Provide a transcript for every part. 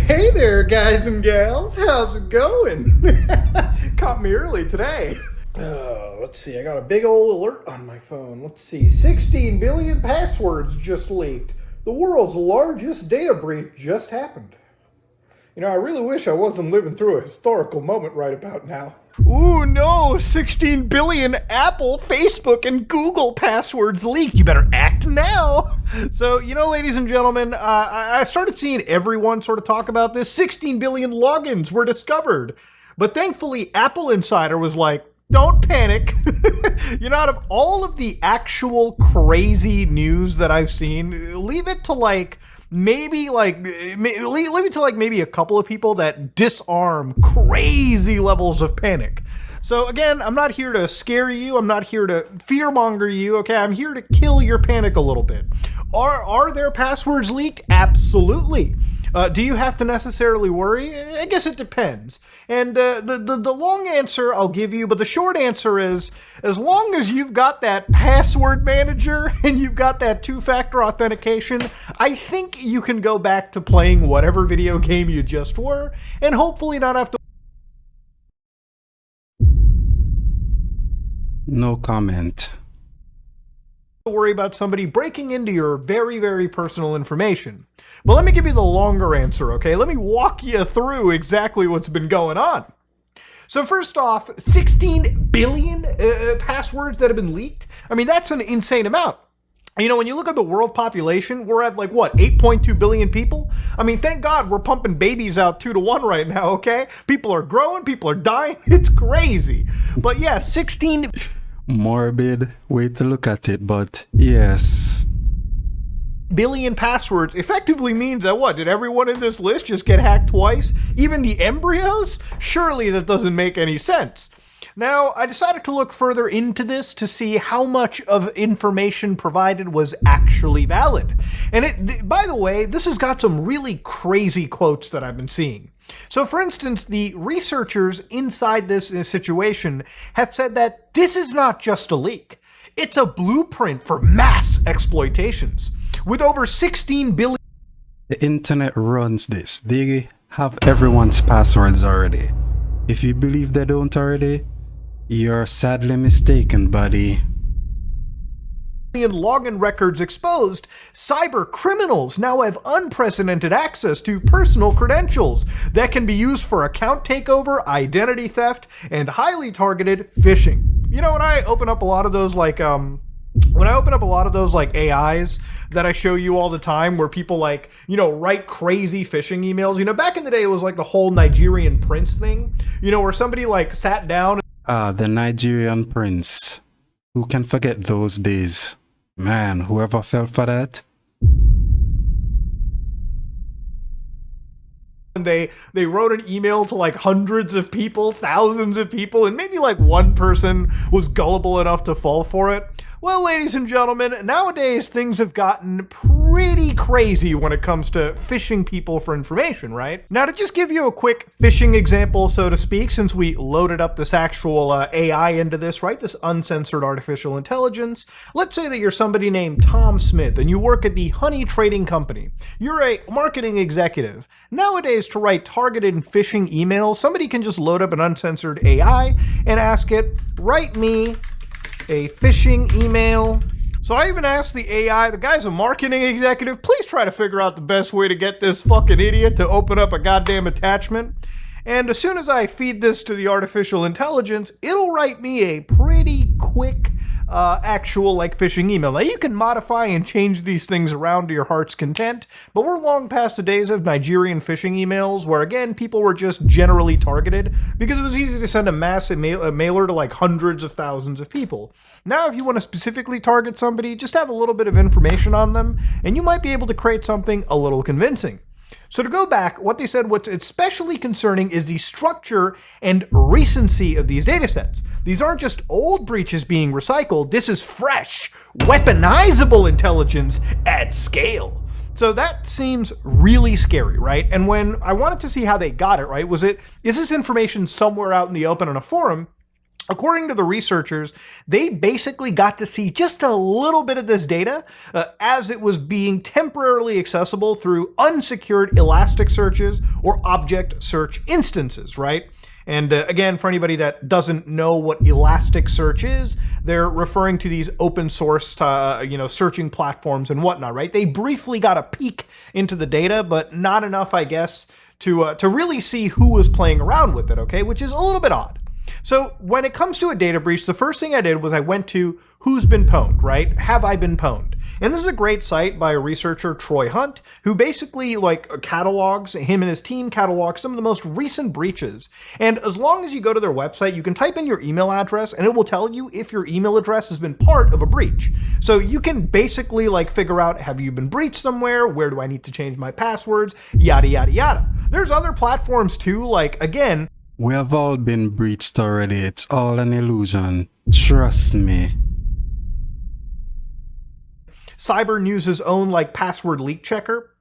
Hey there, guys and gals. How's it going? Caught me early today. Let's see. I got a big old alert on my phone. Let's see. 16 billion passwords just leaked. The world's largest data breach just happened. You know, I really wish I wasn't living through a historical moment right about now. Ooh, no! 16 billion Apple, Facebook, and Google passwords leaked. You better act now! So, you know, ladies and gentlemen, I started seeing everyone sort of talk about this. 16 billion logins were discovered. But thankfully, Apple Insider was like, don't panic. You know, out of all of the actual crazy news that I've seen, leave it to maybe a couple of people that disarm crazy levels of panic. So again, I'm not here to scare you. I'm not here to fearmonger you. Okay, I'm here to kill your panic a little bit. Are their passwords leaked? Absolutely. Do you have to necessarily worry? I guess it depends. And the long answer I'll give you, but the short answer is, as long as you've got that password manager and you've got that two-factor authentication, I think you can go back to playing whatever video game you just were, and hopefully not have to No comment. worry about somebody breaking into your very, very personal information. But let me give you the longer answer, okay? Let me walk you through exactly what's been going on. So first off, 16 billion passwords that have been leaked. I mean, that's an insane amount. You know, when you look at the world population, we're at like, what, 8.2 billion people? I mean, thank God we're pumping babies out 2 to 1 right now, okay? People are growing, people are dying. It's crazy. But yeah, 16... Morbid way to look at it, but yes. billion passwords effectively means that what? Did everyone in this list just get hacked twice? Even the embryos? Surely that doesn't make any sense. Now, I decided to look further into this to see how much of information provided was actually valid. And by the way, this has got some really crazy quotes that I've been seeing. So for instance, the researchers inside this situation have said that this is not just a leak. It's a blueprint for mass exploitations. With over 16 billion... The internet runs this. They have everyone's passwords already. If you believe they don't already, you're sadly mistaken, buddy. Login records exposed, cyber criminals now have unprecedented access to personal credentials that can be used for account takeover, identity theft, and highly targeted phishing. You know, when I open up a lot of those AIs that I show you all the time where people write crazy phishing emails, you know, back in the day it was like the whole Nigerian prince thing, you know, where somebody sat down. The Nigerian prince. Who can forget those days? Man, whoever fell for that? And they wrote an email to hundreds of people, thousands of people, and maybe one person was gullible enough to fall for it. Well, ladies and gentlemen, nowadays things have gotten pretty crazy when it comes to phishing people for information, right? Now, to just give you a quick phishing example, so to speak, since we loaded up this actual AI into this, right? This uncensored artificial intelligence. Let's say that you're somebody named Tom Smith and you work at the Honey Trading Company. You're a marketing executive. Nowadays, to write targeted phishing emails, somebody can just load up an uncensored AI and ask it, write me a phishing email. So I even asked the AI, the guy's a marketing executive, please try to figure out the best way to get this fucking idiot to open up a goddamn attachment. And as soon as I feed this to the artificial intelligence, it'll write me a pretty quick actual phishing email. Now you can modify and change these things around to your heart's content, but we're long past the days of Nigerian phishing emails where again people were just generally targeted because it was easy to send a massive mailer to hundreds of thousands of people. Now if you want to specifically target somebody, just have a little bit of information on them and you might be able to create something a little convincing. So to go back, what they said, what's especially concerning is the structure and recency of these data sets. These aren't just old breaches being recycled, this is fresh, weaponizable intelligence at scale. So that seems really scary, right? And when I wanted to see how they got it, right, is this information somewhere out in the open on a forum? According to the researchers, they basically got to see just a little bit of this data as it was being temporarily accessible through unsecured elastic searches or object search instances, right? And again, for anybody that doesn't know what Elasticsearch is, they're referring to these open source, searching platforms and whatnot, right? They briefly got a peek into the data, but not enough, I guess, to really see who was playing around with it, okay? Which is a little bit odd. So when it comes to a data breach, the first thing I did was I went to who's been pwned, right? Have I been pwned? And this is a great site by a researcher, Troy Hunt, who basically catalogs, him and his team catalog some of the most recent breaches. And as long as you go to their website, you can type in your email address and it will tell you if your email address has been part of a breach. So you can basically figure out, have you been breached somewhere? Where do I need to change my passwords? Yada, yada, yada. There's other platforms too, again, We have all been breached already. It's all an illusion. Trust me. Cyber News' own password leak checker.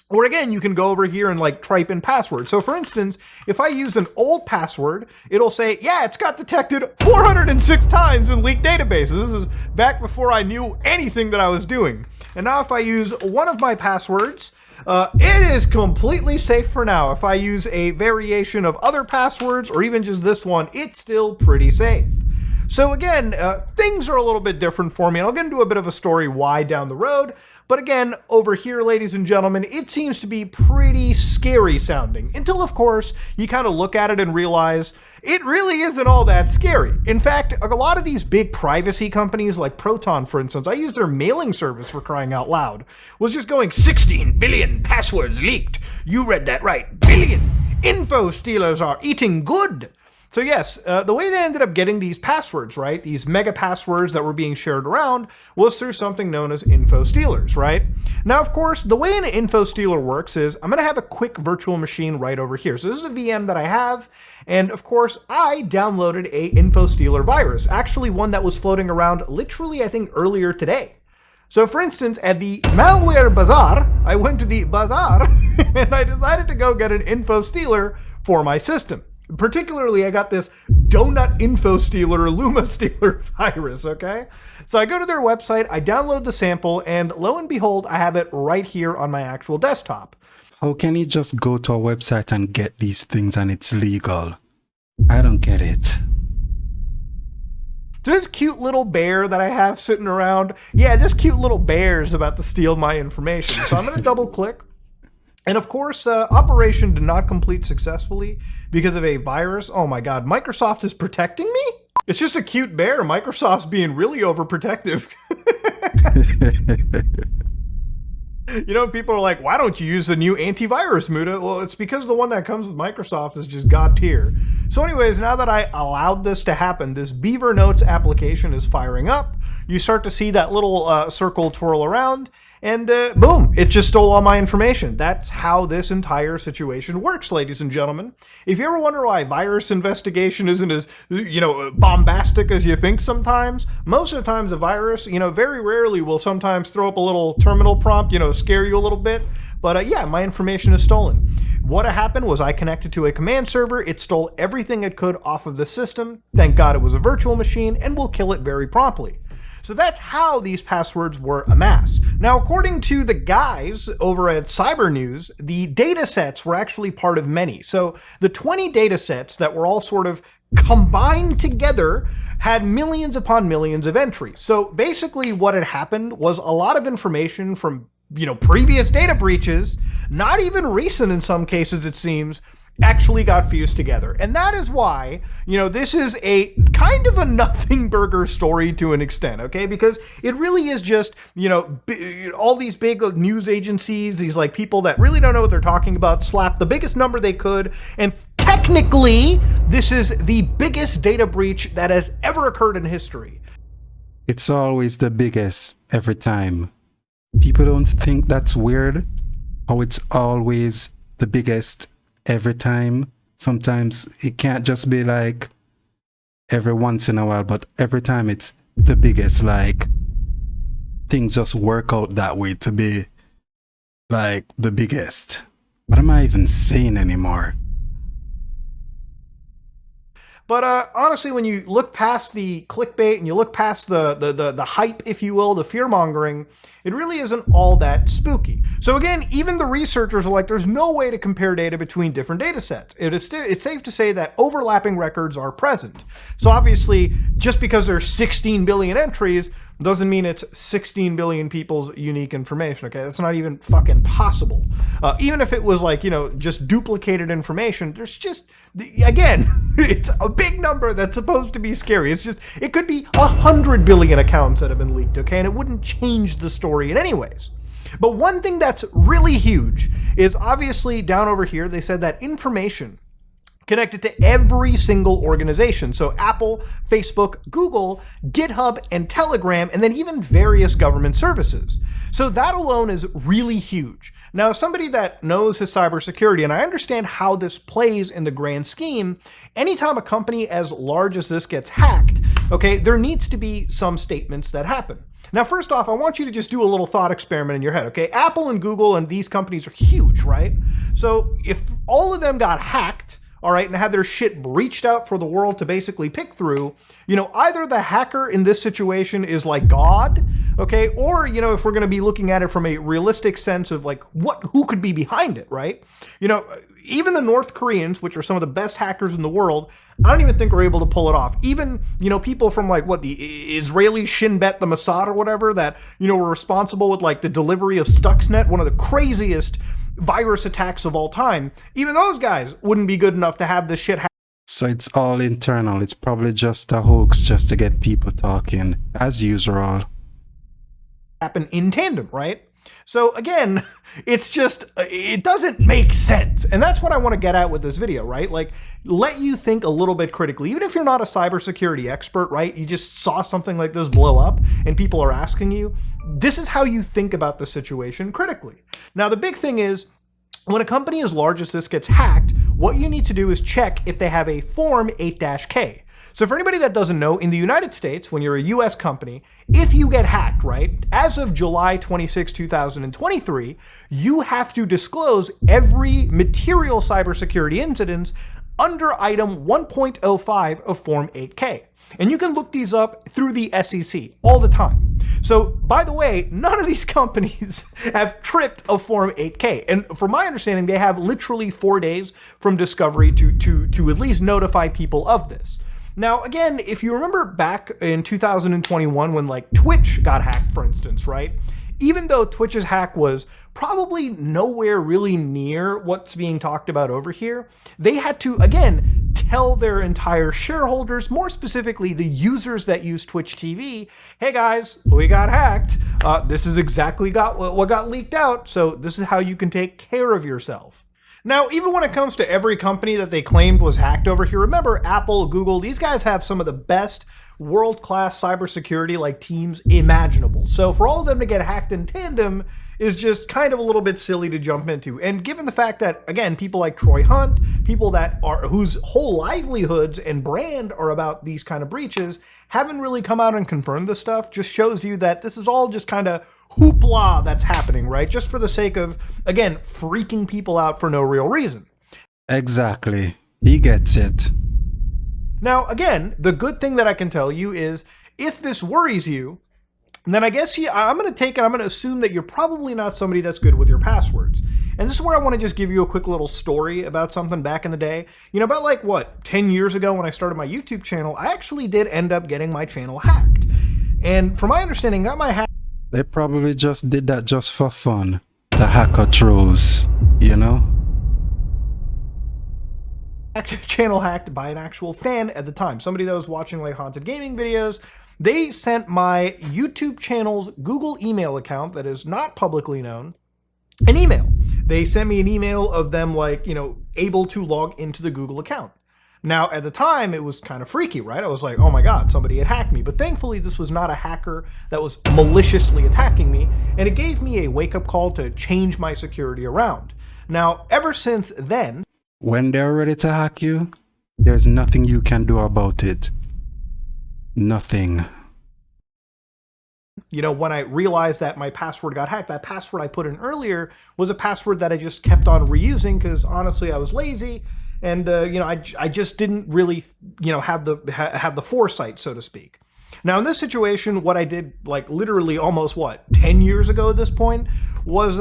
Or again, you can go over here and type in password. So for instance, if I use an old password, it'll say, yeah, it's got detected 406 times in leaked databases. This is back before I knew anything that I was doing. And now if I use one of my passwords, it is completely safe for now. If I use a variation of other passwords or even just this one, it's still pretty safe. So again, things are a little bit different for me, and I'll get into a bit of a story why down the road. But again, over here, ladies and gentlemen, it seems to be pretty scary sounding. Until, of course, you kind of look at it and realize it really isn't all that scary. In fact, a lot of these big privacy companies like Proton, for instance, I use their mailing service for crying out loud, was just going 16 billion passwords leaked. You read that right, billion. Info stealers are eating good. So yes, the way they ended up getting these passwords, right, these mega passwords that were being shared around, was through something known as info stealers, right? Now, of course, the way an info stealer works is I'm going to have a quick virtual machine right over here. So this is a VM that I have, and of course, I downloaded a info stealer virus, actually one that was floating around literally, I think, earlier today. So for instance, at the malware bazaar, I went to the bazaar and I decided to go get an info stealer for my system. Particularly, I got this donut info stealer, Luma stealer virus, okay? So I go to their website, I download the sample, and lo and behold, I have it right here on my actual desktop. How can you just go to a website and get these things and it's legal? I don't get it. So this cute little bear that I have sitting around, yeah, this cute little bear is about to steal my information. So I'm going to double click. And of course, operation did not complete successfully because of a virus. Oh my God, Microsoft is protecting me? It's just a cute bear. Microsoft's being really overprotective. You know, people are like, why don't you use the new antivirus, Muda? Well, it's because the one that comes with Microsoft is just God tier. So anyways, now that I allowed this to happen, this Beaver Notes application is firing up. You start to see that little circle twirl around. And boom, it just stole all my information. That's how this entire situation works, ladies and gentlemen. If you ever wonder why virus investigation isn't as, bombastic as you think sometimes, most of the times a virus, very rarely will sometimes throw up a little terminal prompt, scare you a little bit. But yeah, my information is stolen. What happened was I connected to a command server. It stole everything it could off of the system. Thank God it was a virtual machine, and will kill it very promptly. So that's how these passwords were amassed. Now, according to the guys over at Cyber News, the data sets were actually part of many. So the 20 data sets that were all sort of combined together had millions upon millions of entries. So basically what had happened was a lot of information from, previous data breaches, not even recent in some cases it seems, actually got fused together. And that is why, this is a kind of a nothing burger story to an extent, okay? Because it really is just, all these big news agencies, these people that really don't know what they're talking about, slap the biggest number they could. And technically, this is the biggest data breach that has ever occurred in history. It's always the biggest every time. People don't think that's weird? How it's always the biggest every time. Sometimes it can't just be every once in a while, but every time it's the biggest. Things just work out that way to be the biggest. What am I even saying anymore? But honestly, when you look past the clickbait and you look past the hype, if you will, the fear-mongering, it really isn't all that spooky. So again, even the researchers are like, there's no way to compare data between different data sets. It's safe to say that overlapping records are present. So obviously, just because there's 16 billion entries doesn't mean it's 16 billion people's unique information, okay? That's not even fucking possible. Even if it was like, just duplicated information, there's just, again, it's a big number that's supposed to be scary. It could be 100 billion accounts that have been leaked, okay? And it wouldn't change the story in any ways. But one thing that's really huge is obviously down over here, they said that information connected to every single organization. So Apple, Facebook, Google, GitHub, and Telegram, and then even various government services. So that alone is really huge. Now, as somebody that knows his cybersecurity, and I understand how this plays in the grand scheme, anytime a company as large as this gets hacked, okay, there needs to be some statements that happen. Now, first off, I want you to just do a little thought experiment in your head, okay? Apple and Google and these companies are huge, right? So if all of them got hacked, all right, and had their shit breached out for the world to basically pick through, either the hacker in this situation is like God, okay, or, if we're going to be looking at it from a realistic sense of like who could be behind it, right? Even the North Koreans, which are some of the best hackers in the world, I don't even think are able to pull it off. Even, people from like the Israeli Shin Bet, the Mossad or whatever that, were responsible with like the delivery of Stuxnet, one of the craziest virus attacks of all time, even those guys wouldn't be good enough to have this shit happen. So it's all internal. It's probably just a hoax just to get people talking, as usual. Happen in tandem, right? So again, it doesn't make sense. And that's what I want to get at with this video, right? Like, let you think a little bit critically. Even if you're not a cybersecurity expert, right? You just saw something like this blow up and people are asking you, this is how you think about the situation critically. Now, the big thing is, when a company as large as this gets hacked, what you need to do is check if they have a Form 8-K. So for anybody that doesn't know, in the United States, when you're a US company, if you get hacked, right, as of July 26, 2023, you have to disclose every material cybersecurity incidents under item 1.05 of Form 8-K. And you can look these up through the SEC all the time. So, by the way, none of these companies have tripped a Form 8-K. And from my understanding, they have literally 4 days from discovery to at least notify people of this. Now, again, if you remember back in 2021 when like Twitch got hacked, for instance, right? Even though Twitch's hack was probably nowhere really near what's being talked about over here, they had to, again, tell their entire shareholders, more specifically the users that use Twitch TV, hey guys, we got hacked. This is exactly what got leaked out, so this is how you can take care of yourself. Now, even when it comes to every company that they claimed was hacked over here, remember Apple, Google, these guys have some of the best world-class cybersecurity like teams imaginable. So for all of them to get hacked in tandem is just kind of a little bit silly to jump into. And given the fact that, again, people like Troy Hunt, people whose whole livelihoods and brand are about these kind of breaches, haven't really come out and confirmed this stuff, just shows you that this is all just kind of hoopla that's happening, right? Just for the sake of, again, freaking people out for no real reason. Exactly. He gets it. Now, again, the good thing that I can tell you is if this worries you, then I guess I'm going to assume that you're probably not somebody that's good with your passwords. And this is where I want to just give you a quick little story about something back in the day. About like, 10 years ago when I started my YouTube channel, I actually did end up getting my channel hacked. And from my understanding, got my hack. They probably just did that just for fun. The hacker trolls, Channel hacked by an actual fan at the time. Somebody that was watching like haunted gaming videos. They sent my YouTube channel's Google email account that is not publicly known an email. They sent me an email of them like, able to log into the Google account. Now, at the time, it was kind of freaky, right? I was like, oh my God, somebody had hacked me. But thankfully, this was not a hacker that was maliciously attacking me, and it gave me a wake-up call to change my security around. Now, ever since then... When they're ready to hack you, there's nothing you can do about it. Nothing. When I realized that my password got hacked, that password I put in earlier was a password that I just kept on reusing because honestly, I was lazy. And I just didn't really have the foresight, so to speak. Now in this situation, what I did, like literally almost 10 years ago at this point, was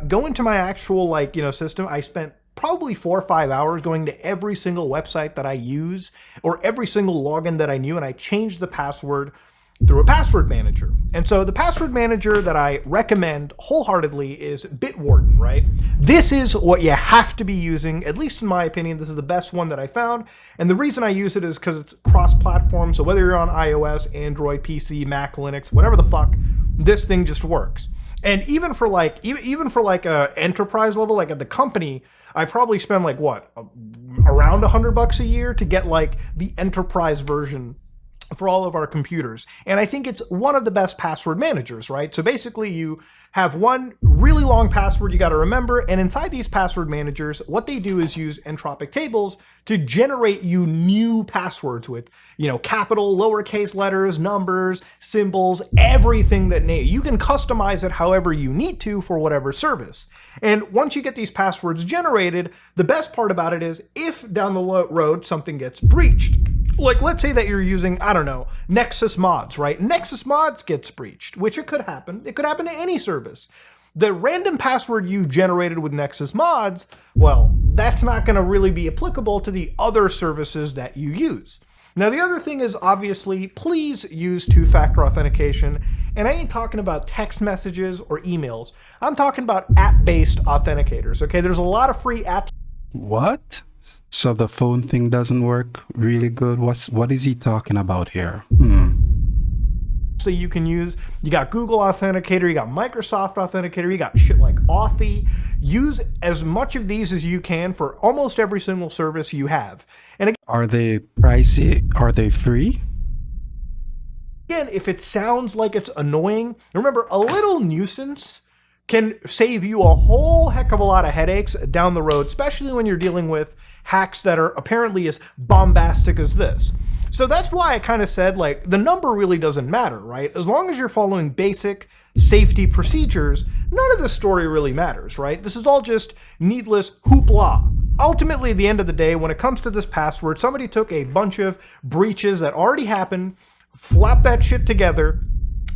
go into my actual system. I spent probably 4 or 5 hours going to every single website that I use or every single login that I knew, and I changed the password through a password manager. And so the password manager that I recommend wholeheartedly is Bitwarden, right? This is what you have to be using, at least in my opinion. This is the best one that I found. And the reason I use it is because it's cross-platform. So whether you're on iOS, Android, PC, Mac, Linux, whatever the fuck, this thing just works. And even for a enterprise level, like at the company, I probably spend around $100 a year to get the enterprise version for all of our computers. And I think it's one of the best password managers, right? So basically you have one really long password you got to remember, and inside these password managers, what they do is use entropic tables to generate you new passwords with, capital, lowercase letters, numbers, symbols, everything that you can customize it however you need to for whatever service. And once you get these passwords generated, the best part about it is if down the road something gets breached, like let's say that you're using, I don't know, Nexus mods, right? Nexus mods gets breached, which it could happen. It could happen to any service. The random password you generated with Nexus mods, well, that's not going to really be applicable to the other services that you use. Now, the other thing is obviously, please use two-factor authentication. And I ain't talking about text messages or emails. I'm talking about app-based authenticators, okay? There's a lot of free apps. What? So the phone thing doesn't work really good? What is he talking about here? So you can use, you got Google Authenticator, you got Microsoft Authenticator, you got shit like Authy. Use as much of these as you can for almost every single service you have. And again, are they pricey? Are they free? Again, if it sounds like it's annoying, remember, a little nuisance can save you a whole heck of a lot of headaches down the road, especially when you're dealing with hacks that are apparently as bombastic as this. So that's why I kind of said, the number really doesn't matter, right? As long as you're following basic safety procedures, none of this story really matters, right? This is all just needless hoopla. Ultimately, at the end of the day, when it comes to this password, somebody took a bunch of breaches that already happened, slapped that shit together,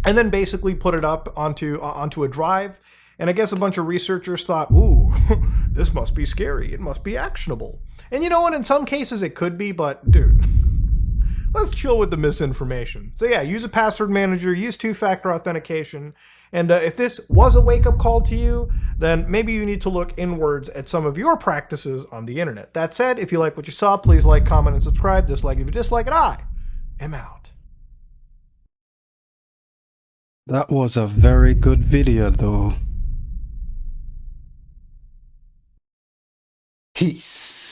and then basically put it up onto a drive. And I guess a bunch of researchers thought, ooh, this must be scary. It must be actionable. And you know what? In some cases it could be, but dude, let's chill with the misinformation. So yeah, use a password manager, use two-factor authentication. And if this was a wake-up call to you, then maybe you need to look inwards at some of your practices on the internet. That said, if you like what you saw, please like, comment, and subscribe. Dislike if you dislike it. I am out. That was a very good video though. Peace.